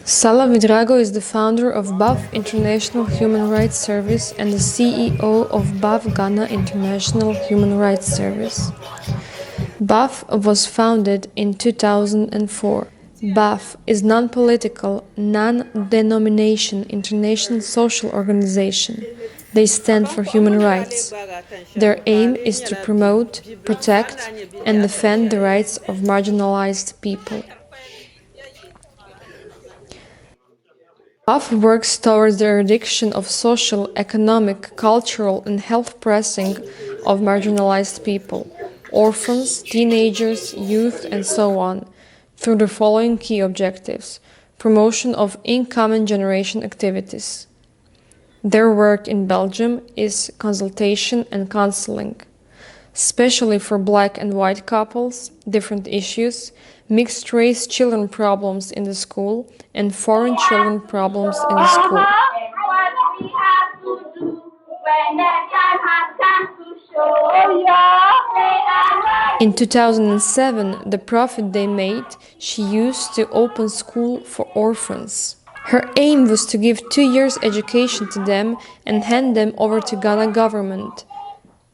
Sala Vidrago is the founder of BAF International Human Rights Service and the CEO of BAF Ghana International Human Rights Service. BAF was founded in 2004. BAF is non-political, non-denomination international social organization. They stand for human rights. Their aim is to promote, protect, and defend the rights of marginalized people. BAF works towards the eradication of social, economic, cultural, and health pressing of marginalized people, orphans, teenagers, youth, and so on, through the following key objectives: promotion of incoming generation activities. Their work in Belgium is consultation and counseling, especially for black and white couples, different issues, mixed-race children problems in the school, and foreign children problems in the school. In 2007, the profit they made, she used to open school for orphans. Her aim was to give 2 years education to them and hand them over to Ghana government,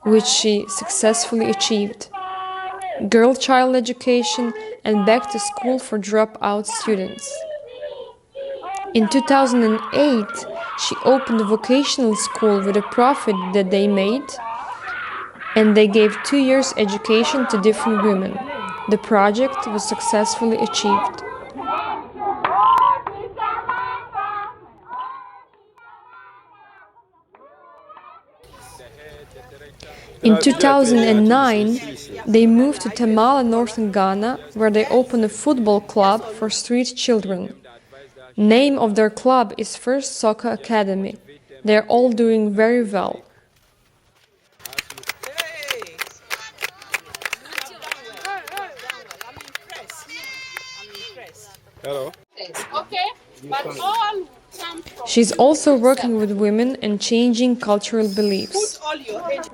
which she successfully achieved. Girl child education and back to school for dropout students. In 2008, she opened a vocational school with a profit that they made, and they gave 2 years education to different women. The project was successfully achieved. In 2009, they moved to Tamale, northern Ghana, where they opened a football club for street children. Name of their club is First Soccer Academy. They are all doing very well. Hello. Okay, but all come from. She's also working with women and changing cultural beliefs. All your age.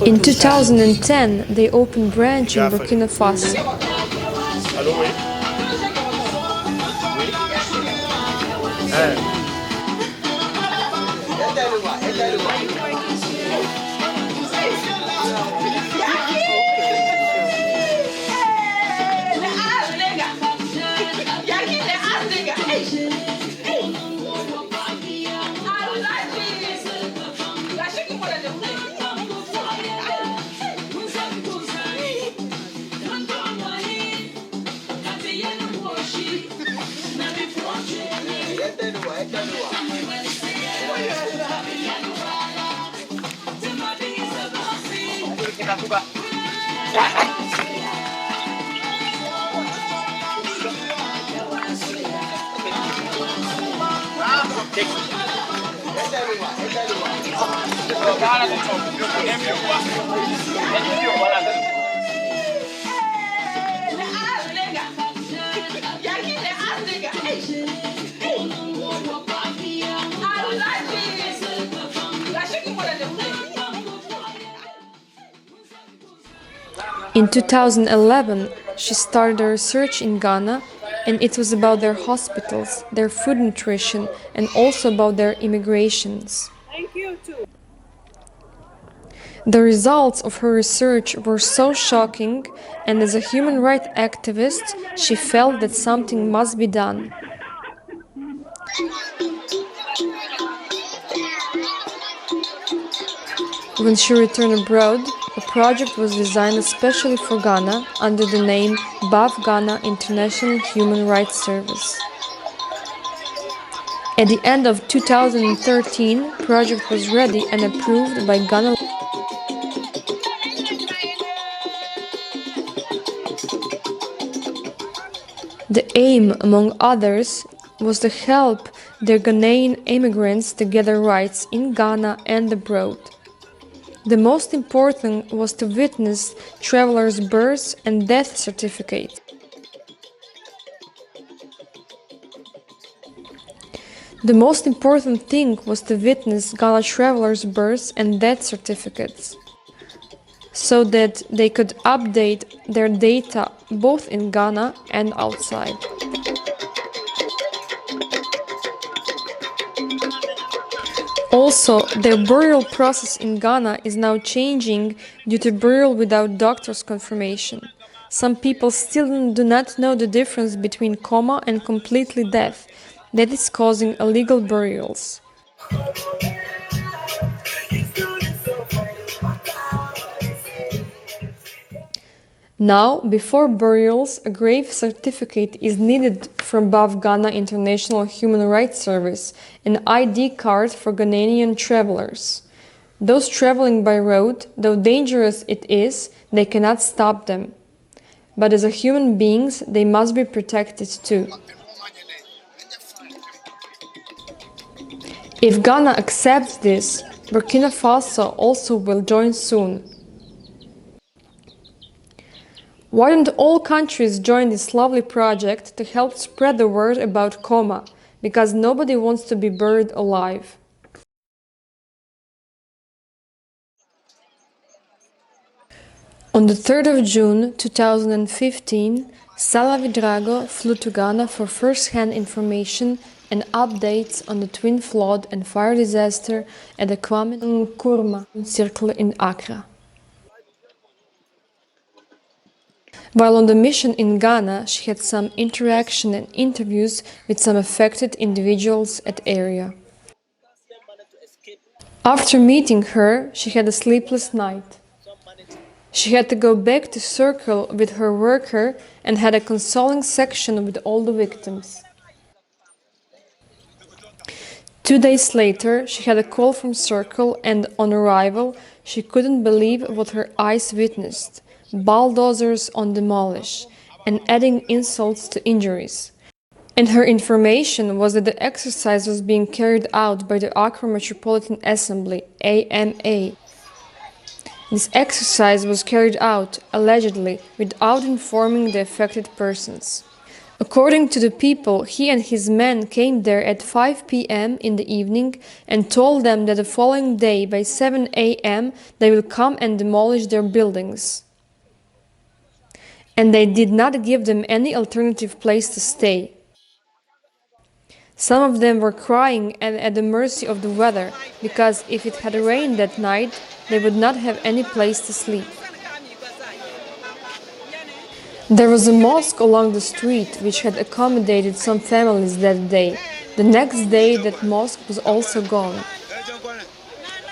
In 2010, they opened branch in Burkina Faso. In 2011, she started a research in Ghana, and it was about their hospitals, their food nutrition, and also about their immigrations. Thank you too. The results of her research were so shocking, and as a human rights activist, she felt that something must be done. When she returned abroad, a project was designed especially for Ghana under the name BAF Ghana International Human Rights Service. At the end of 2013, project was ready and approved by Ghana. The aim, among others, was to help the Ghanaian immigrants to get their rights in Ghana and abroad. The most important was to witness travelers' birth and death certificates. The most important thing was to witness Ghana travelers' birth and death certificates, so that they could update their data both in Ghana and outside. Also, the burial process in Ghana is now changing due to burial without doctor's confirmation. Some people still do not know the difference between coma and completely death. That is causing illegal burials. Now, before burials, a grave certificate is needed from Baf Ghana International Human Rights Service, an ID card for Ghanaian travelers. Those traveling by road, though dangerous it is, they cannot stop them. But as a human beings, they must be protected too. If Ghana accepts this, Burkina Faso also will join soon. Why don't all countries join this lovely project to help spread the word about coma? Because nobody wants to be buried alive. On the 3rd of June 2015, Sala Vidrago flew to Ghana for first-hand information and updates on the twin flood and fire disaster at the Kwame Nkrumah circle in Accra. While on the mission in Ghana, she had some interaction and interviews with some affected individuals at area. After meeting her, she had a sleepless night. She had to go back to Circle with her worker and had a consoling section with all the victims. 2 days later, she had a call from Circle and on arrival, she couldn't believe what her eyes witnessed. Bulldozers on demolish, and adding insults to injuries. And her information was that the exercise was being carried out by the Accra Metropolitan Assembly, AMA. This exercise was carried out, allegedly, without informing the affected persons. According to the people, he and his men came there at 5 p.m. in the evening and told them that the following day by 7 a.m. they will come and demolish their buildings. And they did not give them any alternative place to stay. Some of them were crying and at the mercy of the weather, because if it had rained that night, they would not have any place to sleep. There was a mosque along the street which had accommodated some families that day. The next day that mosque was also gone.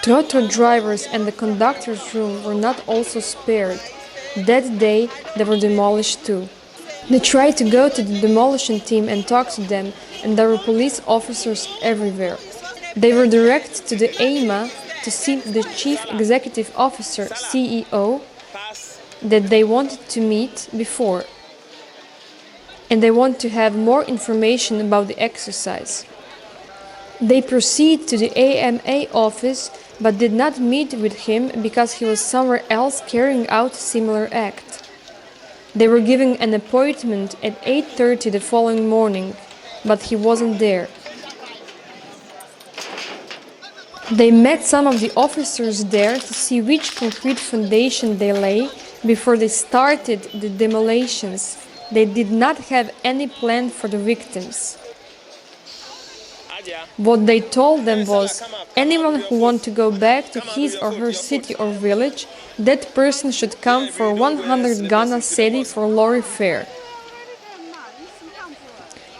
Trotro drivers and the conductor's room were not also spared. That day, they were demolished too. They tried to go to the demolition team and talk to them, and there were police officers everywhere. They were directed to the AMA to see the chief executive officer, CEO, that they wanted to meet before. And they want to have more information about the exercise. They proceed to the AMA office but did not meet with him because he was somewhere else carrying out a similar act. They were given an appointment at 8:30 the following morning, but he wasn't there. They met some of the officers there to see which concrete foundation they lay before they started the demolitions. They did not have any plan for the victims. What they told them was, anyone who wants to go back to his or her city or village, that person should come for 100 Ghana cedi for lorry fare.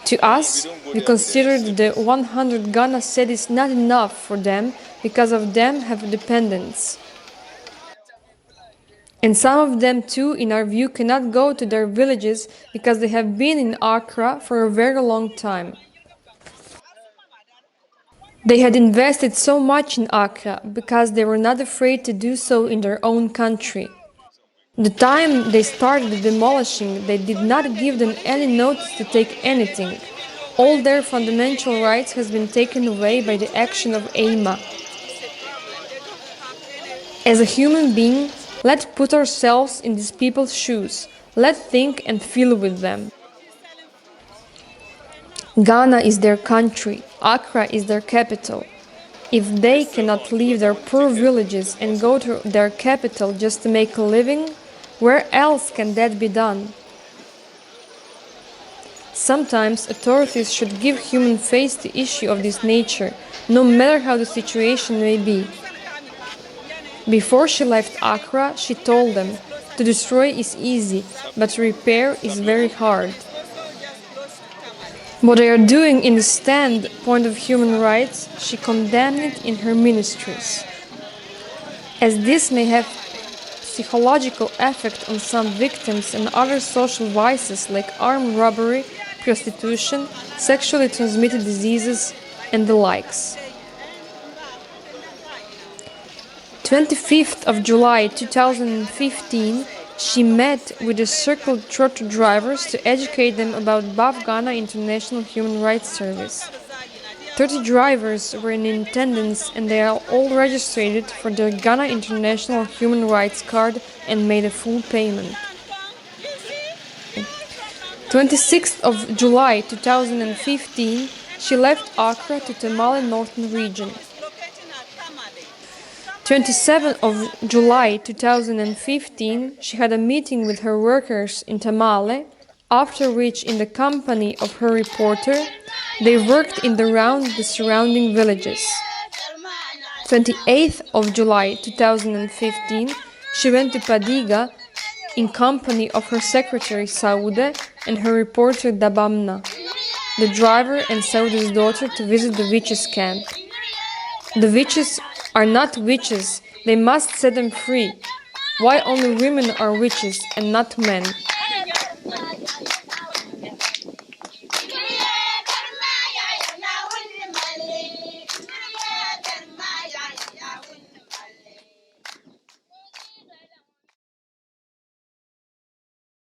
To us, we considered the 100 Ghana cedis not enough for them because of them have dependents. And some of them too, in our view, cannot go to their villages because they have been in Accra for a very long time. They had invested so much in Accra because they were not afraid to do so in their own country. The time they started demolishing, they did not give them any notice to take anything. All their fundamental rights has been taken away by the action of Ema. As a human being, let's put ourselves in these people's shoes. Let's think and feel with them. Ghana is their country. Accra is their capital. If they cannot leave their poor villages and go to their capital just to make a living, where else can that be done? Sometimes authorities should give human face to issue of this nature, no matter how the situation may be. Before she left Accra, she told them, to destroy is easy, but to repair is very hard. What they are doing in the standpoint of human rights, she condemned it in her ministries. As this may have psychological effect on some victims and other social vices like armed robbery, prostitution, sexually transmitted diseases, and the likes. 25th of July 2015, she met with the circle trotto drivers to educate them about Baf Ghana International Human Rights Service. 30 drivers were in attendance and they are all registered for their Ghana International Human Rights card and made a full payment. 26th of July 2015, she left Accra to Tamale Northern Region. 27th of July 2015, she had a meeting with her workers in Tamale, after which, in the company of her reporter, they worked in the surrounding villages. 28th of July 2015, she went to Padiga in company of her secretary Saude and her reporter Dabamna, the driver and Saude's daughter, to visit the witches' camp. The witches are not witches, they must set them free. Why only women are witches and not men?